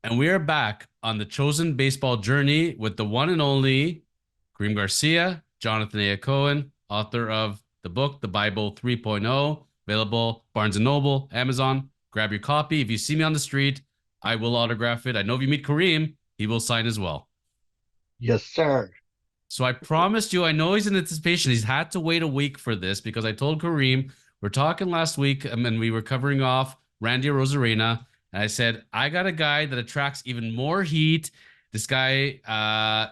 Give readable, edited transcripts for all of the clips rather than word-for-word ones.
And we are back on the chosen baseball journey with the one and only Kareem Garcia, Jonathan A. Cohen, author of the book, The Bible 3.0, available Barnes& Noble, Amazon. Grab your copy. If you see me on the street, I will autograph it. I know if you meet Kareem, he will sign as well. Yes, sir. So I promised you, I know he's in anticipation. He's had to wait a week for this because I told Kareem, we're talking last week and we were covering off Randy Rosarena. And I said, I got a guy that attracts even more heat. This guy,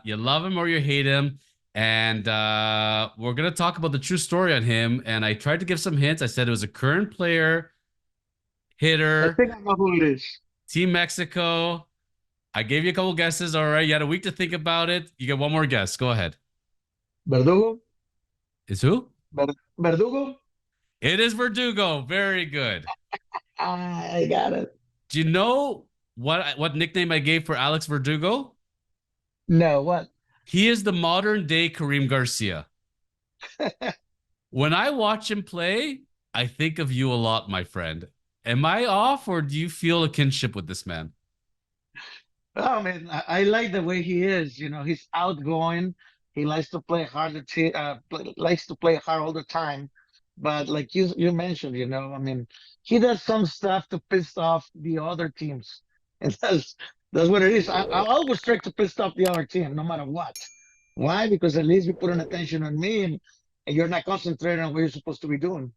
you love him or you hate him. And we're going to talk about the true story on him. And I tried to give some hints. I said it was a current player, I hitter, think I know who it is. Team Mexico. I gave you a couple guesses. All right. You had a week to think about it. You get one more guess. Go ahead. Verdugo? Is who? Verdugo? It is Verdugo. Very good. I got it. Do you know what nickname I gave for Alex Verdugo? No, what? He is the modern day Kareem Garcia. When I watch him play, I think of you a lot, my friend. Am I off, or do you feel a kinship with this man? Oh man, I like the way he is. He's outgoing. He likes to play hard. Likes to play hard all the time. But like you mentioned, he does some stuff to piss off the other teams, and that's what it is. I always try to piss off the other team, no matter what. Why? Because at least you put an attention on me, and you're not concentrating on what you're supposed to be doing.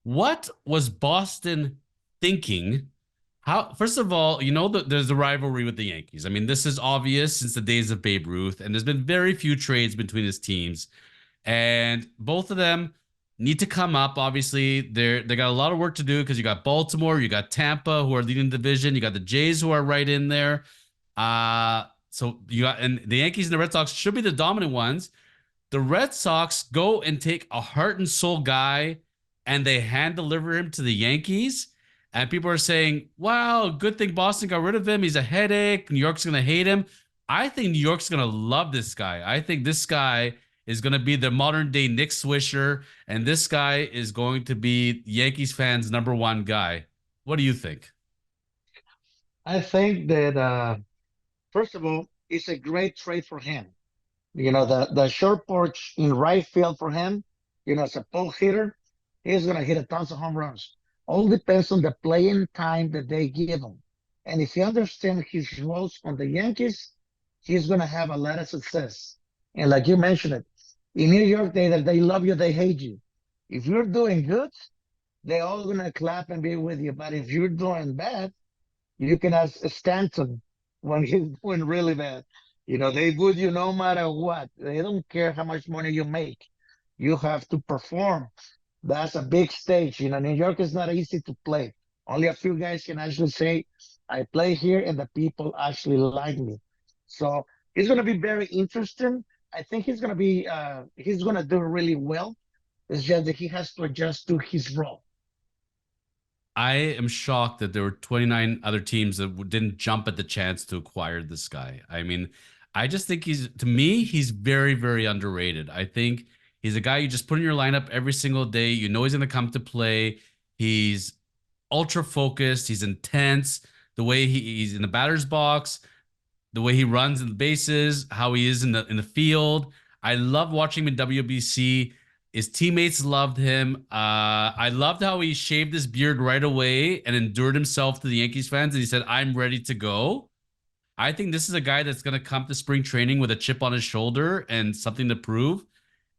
What was Boston thinking? How, first of all, there's the rivalry with the Yankees. I mean, this is obvious since the days of Babe Ruth, and there's been very few trades between his teams. And both of them need to come up. Obviously, they got a lot of work to do because you got Baltimore, you got Tampa, who are leading the division, you got the Jays, who are right in there. So you got, and the Yankees and the Red Sox should be the dominant ones. The Red Sox go and take a heart and soul guy, and they hand deliver him to the Yankees. And people are saying, "Wow, good thing Boston got rid of him. He's a headache. New York's gonna hate him." I think New York's gonna love this guy. I think this guy is going to be the modern day Nick Swisher, and this guy is going to be Yankees fans' number one guy. What do you think? I think that first of all, it's a great trade for him. The short porch in right field for him, as a pull hitter, he's going to hit a tons of home runs. All depends on the playing time that they give him. And if he understands his roles on the Yankees, he's going to have a lot of success. And like you mentioned it, in New York, they love you, they hate you. If you're doing good, they're all going to clap and be with you. But if you're doing bad, you can ask Stanton when he's doing really bad. They would you no matter what. They don't care how much money you make. You have to perform. That's a big stage. New York is not easy to play. Only a few guys can actually say, I play here and the people actually like me. So it's going to be very interesting. I think he's going to do really well. It's just that he has to adjust to his role. I am shocked that there were 29 other teams that didn't jump at the chance to acquire this guy. I mean, I just think to me, he's very, very underrated. I think he's a guy you just put in your lineup every single day. You know he's going to come to play. He's ultra focused. He's intense. The way he's in the batter's box, the way he runs in the bases, how he is in the field. I love watching him in WBC. His teammates loved him. I loved how he shaved his beard right away and endured himself to the Yankees fans. And he said, "I'm ready to go." I think this is a guy that's going to come to spring training with a chip on his shoulder and something to prove.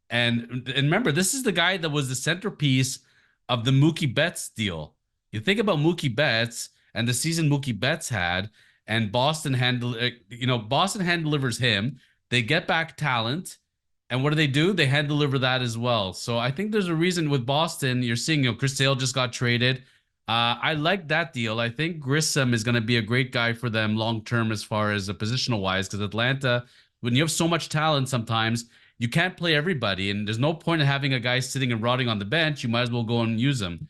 And remember, this is the guy that was the centerpiece of the Mookie Betts deal. You think about Mookie Betts and the season Mookie Betts had, and Boston hand delivers him. They get back talent, and what do? They hand deliver that as well. So I think there's a reason with Boston. You're seeing, Chris Sale just got traded. I like that deal. I think Grissom is going to be a great guy for them long term as far as a positional wise. Because Atlanta, when you have so much talent, sometimes you can't play everybody, and there's no point in having a guy sitting and rotting on the bench. You might as well go and use him.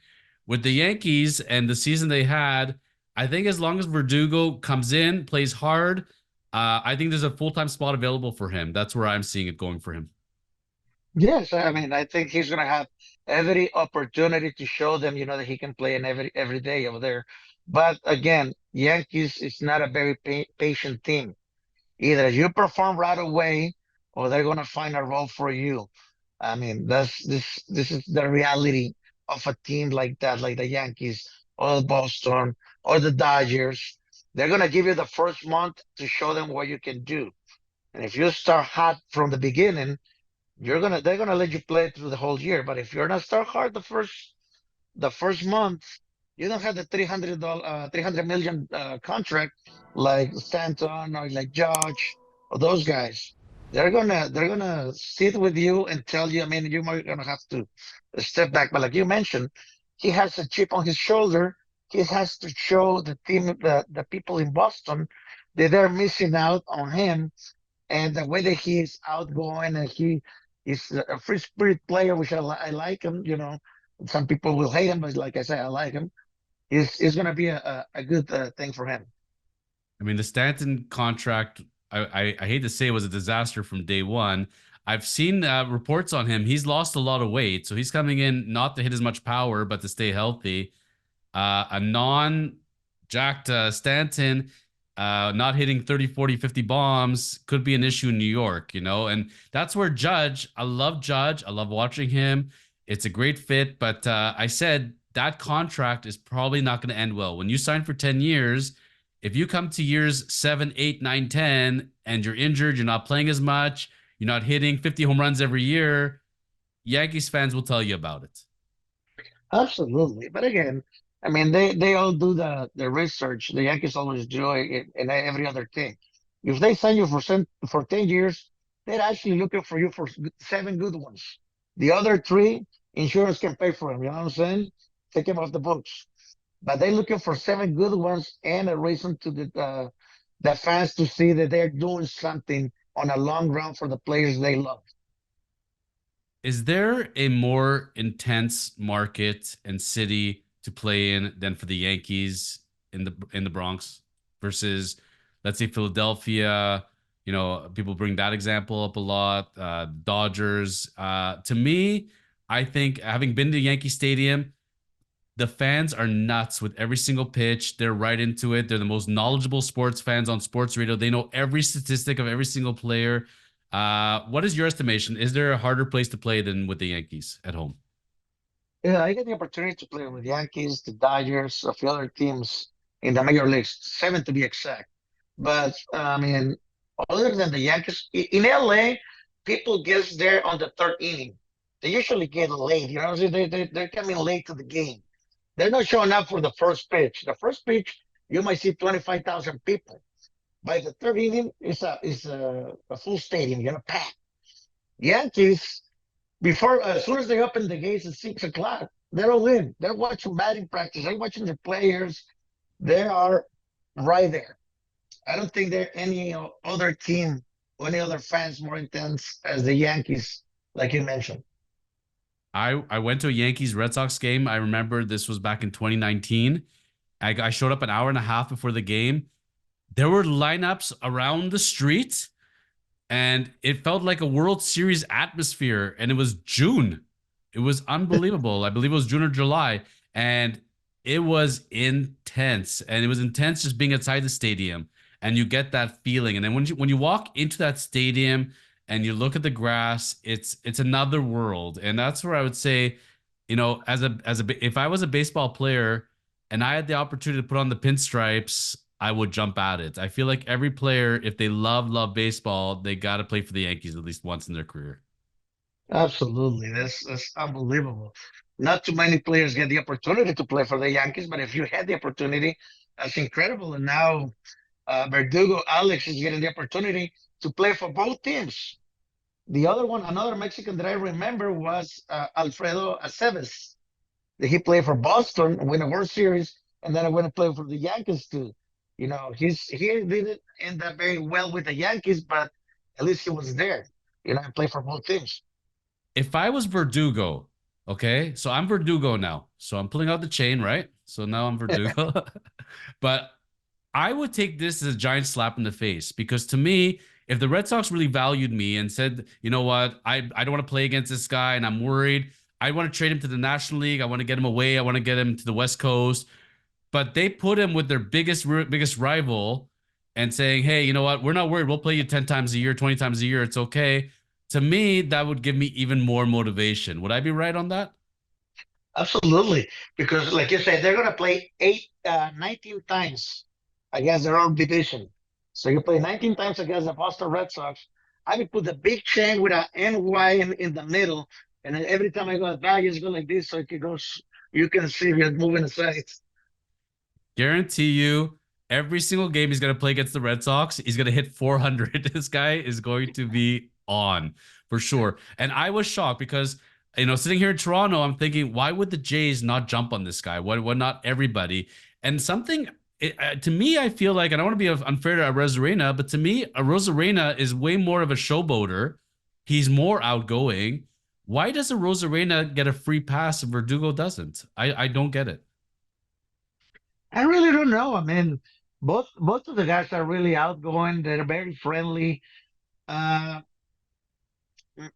With the Yankees and the season they had, I think as long as Verdugo comes in, plays hard, I think there's a full-time spot available for him. That's where I'm seeing it going for him. Yes, I mean, I think he's going to have every opportunity to show them, that he can play in every day over there. But again, Yankees is not a very patient team. Either you perform right away or they're gonna find a role for you. I mean, this is the reality of a team like that, like the Yankees or Boston or the Dodgers. They're gonna give you the first month to show them what you can do. And if you start hot from the beginning, they're gonna let you play through the whole year. But if you're not start hard the first month, you don't have the $300 million contract like Stanton or like Judge or those guys. They're gonna sit with you and tell you. I mean, you might gonna have to step back, but like you mentioned, he has a chip on his shoulder. He has to show the team, the people in Boston, that they're missing out on him, and the way that he is outgoing and he is a free spirit player, which I like him. Some people will hate him, but like I say, I like him. Is going to be a good thing for him. I mean, the Stanton contract, I hate to say it was a disaster from day one. I've seen reports on him. He's lost a lot of weight. So he's coming in not to hit as much power, but to stay healthy. A non jacked Stanton not hitting 30, 40, 50 bombs could be an issue in New York, and that's where Judge, I love Judge. I love watching him. It's a great fit, but I said that contract is probably not going to end well. When you sign for 10 years, if you come to years 7, 8, 9, 10, and you're injured, you're not playing as much, you're not hitting 50 home runs every year, Yankees fans will tell you about it. Absolutely, but again, I mean, they all do the research. The Yankees always do it in every other team. If they sign you for 10 years, they're actually looking for you for seven good ones. The other three, insurance can pay for them. You know what I'm saying? Take them off the books. But they're looking for seven good ones and a reason to the fans to see that they're doing something on a long run for the players they love. Is there a more intense market and city to play in than for the Yankees in the Bronx versus, let's say, Philadelphia? People bring that example up a lot. Dodgers. To me, I think having been to Yankee Stadium, the fans are nuts with every single pitch. They're right into it. They're the most knowledgeable sports fans on sports radio. They know every statistic of every single player. What is your estimation? Is there a harder place to play than with the Yankees at home? Yeah, I get the opportunity to play with the Yankees, the Dodgers, a few other teams in the major leagues, seven to be exact. But I mean, other than the Yankees, in LA, people get there on the third inning. They usually get late. They're coming late to the game. They're not showing up for the first pitch. The first pitch, you might see 25,000 people. By the third inning, it's a full stadium, packed. Yankees, before as soon as they open the gates at 6 o'clock, they're all in. They're watching batting practice. They're watching the players. They are right there. I don't think there any other team or any other fans more intense as the Yankees, like you mentioned. I went to a Yankees Red Sox game. I remember this was back in 2019. I showed up an hour and a half before the game. There were lineups around the street and it felt like a World Series atmosphere. And it was June. It was unbelievable. I believe it was June or July, and it was intense. And it was intense just being outside the stadium, and you get that feeling. And then when you walk into that stadium and you look at the grass, it's another world. And that's where I would say, if I was a baseball player and I had the opportunity to put on the pinstripes, I would jump at it. I feel like every player, if they love baseball, they got to play for the Yankees at least once in their career. Absolutely. That's unbelievable. Not too many players get the opportunity to play for the Yankees, but if you had the opportunity, that's incredible. And now Verdugo Alex is getting the opportunity to play for both teams. The other one, another Mexican that I remember was Alfredo Aceves. He played for Boston, win a World Series, and then I went to play for the Yankees too. He didn't end up very well with the Yankees, but at least he was there. I played for both teams. If I was Verdugo, okay, so I'm Verdugo now. So I'm pulling out the chain, right? So now I'm Verdugo. But I would take this as a giant slap in the face because to me, if the Red Sox really valued me and said, you know what, I don't want to play against this guy and I'm worried, I want to trade him to the National League. I want to get him away. I want to get him to the West Coast. but they put him with their biggest rival and saying, "Hey, you know what? We're not worried. We'll play you 10 times a year, 20 times a year. It's okay." To me, that would give me even more motivation. Would I be right on that? Absolutely, because like you said, they're gonna play 19 times against their own division. So you play 19 times against the Boston Red Sox. I would put the big chain with a NY in the middle, and then every time I go back, it's go like this, so it goes. You can see it moving aside. Guarantee you, every single game he's going to play against the Red Sox, he's going to hit 400. This guy is going to be on for sure. And I was shocked because, sitting here in Toronto, I'm thinking, why would the Jays not jump on this guy? Why not everybody? And something to me, I feel like, and I want to be unfair to Arozarena, but to me, Arozarena is way more of a showboater. He's more outgoing. Why does Arozarena get a free pass and Verdugo doesn't? I don't get it. I really don't know. I mean, both of the guys are really outgoing. They're very friendly. Uh,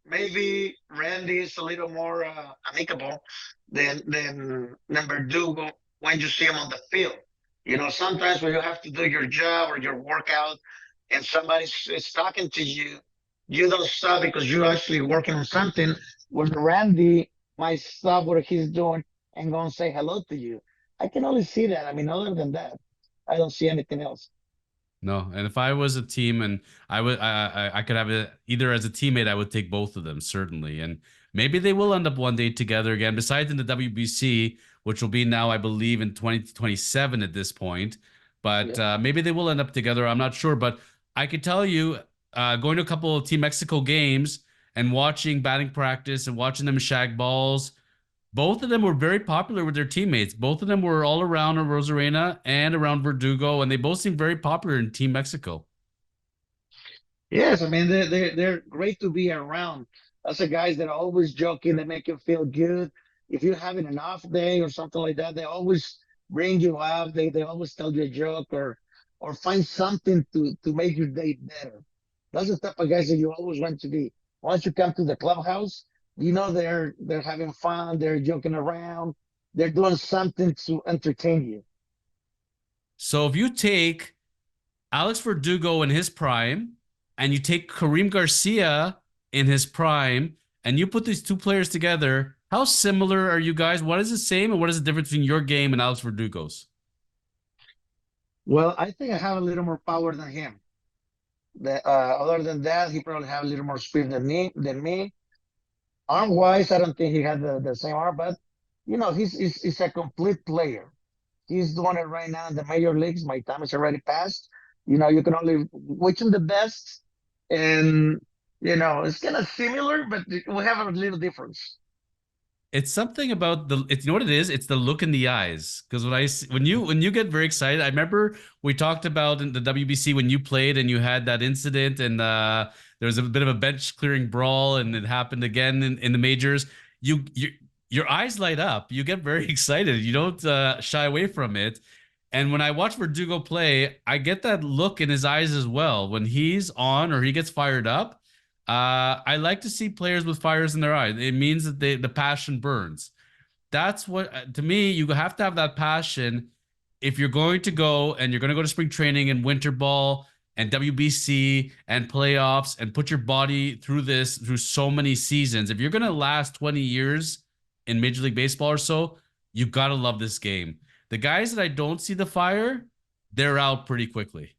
Maybe Randy is a little more amicable than Verdugo when you see him on the field. You know, sometimes when you have to do your job or your workout, and somebody is talking to you, you don't stop because you're actually working on something. When Randy might stop what he's doing and go and say hello to you. I can only see that. I mean, other than that, I don't see anything else. No, and if I was a team and I could have it either as a teammate, I would take both of them certainly, and maybe they will end up one day together again. Besides in the WBC, which will be now, I believe, in 2027 at this point, but Yeah. maybe they will end up together. I'm not sure, but I could tell you, going to a couple of Team Mexico games and watching batting practice and watching them shag balls, both of them were very popular with their teammates. Both of them were all around Rosarena and around Verdugo, and they both seemed very popular in Team Mexico. Yes, I mean they're great to be around. That's the guys that are always joking, that make you feel good. If you're having an off day or something like that, they always bring you up. They always tell you a joke or find something to make your day better. That's the type of guys that you always want to be. Once you come to the clubhouse, you know they're having fun, they're joking around, they're doing something to entertain you. So if you take Alex Verdugo in his prime and you take Kareem Garcia in his prime and you put these two players together, how similar are you guys? What is the same and what is the difference between your game and Alex Verdugo's? Well, I think I have a little more power than him. Other than that, he probably have a little more speed than me. Arm wise, I don't think he had the same arm, but he's a complete player. He's doing it right now in the major leagues. My time is already passed. You can only wish him the best, and it's kind of similar, but we have a little difference. It's something about it's, you know what it is? It's the look in the eyes. Because when you get very excited, I remember we talked about in the WBC when you played and you had that incident and there was a bit of a bench clearing brawl and it happened again in the majors. Your eyes light up. You get very excited. You don't shy away from it. And when I watch Verdugo play, I get that look in his eyes as well. When he's on or he gets fired up, I like to see players with fires in their eyes. It means that the passion burns. That's what to me you have to have that passion if you're going to go and you're going to go to spring training and winter ball and WBC and playoffs and put your body through this through so many seasons. If you're going to last 20 years in Major League Baseball or so, you got to love this game. The guys that I don't see the fire, they're out pretty quickly.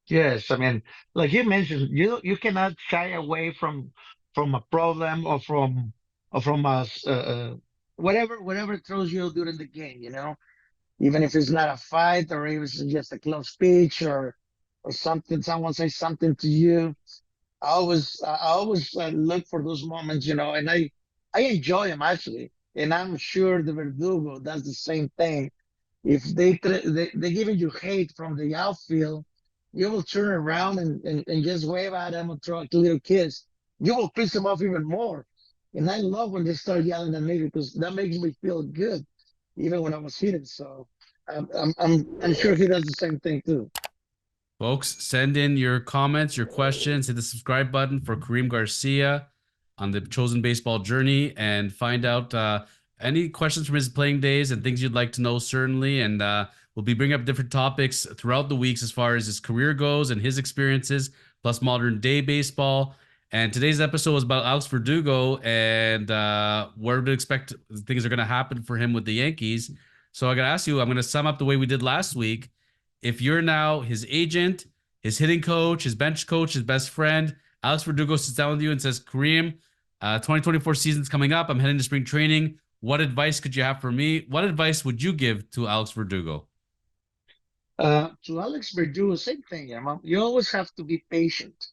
Yes, I mean, like you mentioned, you cannot shy away from a problem or from whatever throws you during the game. Even if it's not a fight or if it's just a close speech or something, someone says something to you. I always look for those moments, and I enjoy them actually, and I'm sure the Verdugo does the same thing. If they giving you hate from the outfield, you will turn around and just wave at them or throw a little kiss. You will piss them off even more. And I love when they start yelling at me because that makes me feel good, even when I was heated. So I'm sure he does the same thing too. Folks, send in your comments, your questions, hit the subscribe button for Kareem Garcia on the Chosen Baseball Journey and find out any questions from his playing days and things you'd like to know, certainly. And we'll be bringing up different topics throughout the weeks as far as his career goes and his experiences, plus modern day baseball. And today's episode was about Alex Verdugo and where to expect things are going to happen for him with the Yankees. So I got to ask you, I'm going to sum up the way we did last week. If you're now his agent, his hitting coach, his bench coach, his best friend, Alex Verdugo sits down with you and says, Kareem, 2024 season's coming up. I'm heading to spring training. What advice could you have for me? What advice would you give to Alex Verdugo? To Alex Verdugo, same thing. You always have to be patient,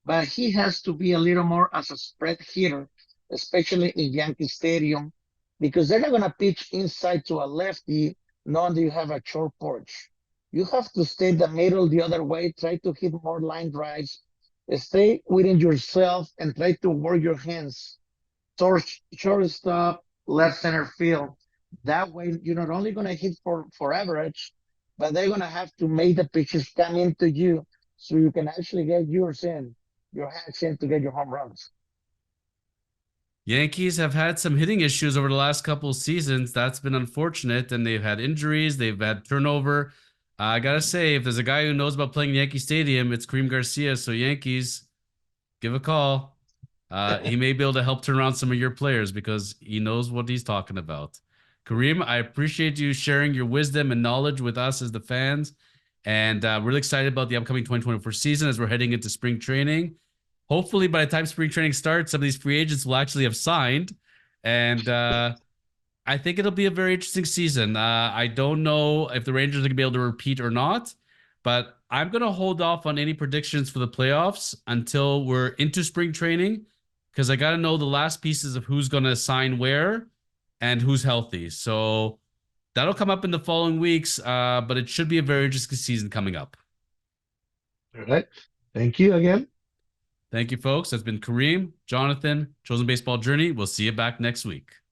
but he has to be a little more as a spread hitter, especially in Yankee Stadium, because they're not going to pitch inside to a lefty, knowing that you have a short porch. You have to stay the middle the other way, try to hit more line drives, stay within yourself, and try to work your hands shortstop, left center field. That way, you're not only going to hit for average, but they're going to have to make the pitches come into you so you can actually get yours in, your hats in to get your home runs. Yankees have had some hitting issues over the last couple of seasons. That's been unfortunate, and they've had injuries, they've had turnover. I gotta say, if there's a guy who knows about playing Yankee Stadium, it's Kareem Garcia. So Yankees, give a call. He may be able to help turn around some of your players because he knows what he's talking about. Kareem, I appreciate you sharing your wisdom and knowledge with us as the fans. And really excited about the upcoming 2024 season as we're heading into spring training. Hopefully, by the time spring training starts, some of these free agents will actually have signed. And I think it'll be a very interesting season. I don't know if the Rangers are going to be able to repeat or not, but I'm going to hold off on any predictions for the playoffs until we're into spring training because I got to know the last pieces of who's going to sign where and who's healthy. So that'll come up in the following weeks, but it should be a very interesting season coming up. All right. Thank you again. Thank you, folks. That's been Kareem, Jonathan, Chosen Baseball Journey. We'll see you back next week.